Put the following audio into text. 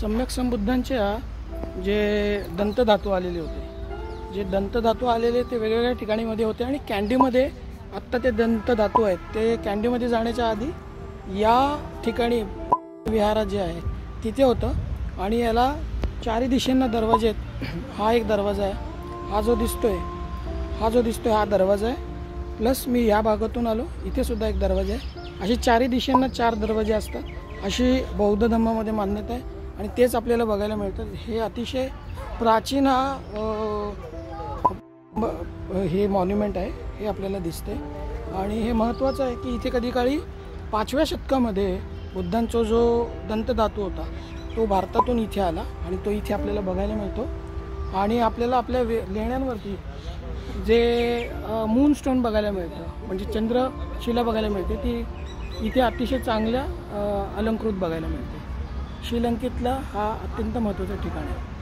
सम्यक संबुद्धांच्या जे दंतधातू आलेले होते, जे दंतधातू आलेले ते वेगवेगळ्या ठिकाणीमध्ये होते आणि कॅन्डीमध्ये आत्ता ते दंतधातू आहेत ते कॅन्डीमध्ये जाण्याच्या आधी या ठिकाणी विहारात जे आहे तिथे होतं आणि याला चारी दिशेंना दरवाजे आहेत. हा एक दरवाजा आहे, हा जो दिसतोय हा दरवाजा आहे. प्लस मी या भागातून आलो, इथे सुद्धा एक दरवाजा आहे. अशी चारी दिशेंना 4 दरवाजे असतात अशी बौद्ध धर्मामध्ये मान्यता आहे आणि तेच आपल्याला बघायला मिळतं. हे अतिशय प्राचीन हे मॉन्युमेंट आहे, हे आपल्याला दिसते आणि हे महत्त्वाचं आहे की इथे कधी काळी 5व्या शतकामध्ये बुद्धांचा जो दंतधातू होता तो भारतातून इथे आला आणि तो इथे आपल्याला बघायला मिळतो. आणि आपल्याला आपल्या लेण्यांवरती जे मूनस्टोन बघायला मिळतं, म्हणजे चंद्रशिला बघायला मिळते, ती इथे अतिशय चांगल्या अलंकृत बघायला मिळते. श्रीलंकेतला हा अत्यंत महत्त्वाचं ठिकाण आहे.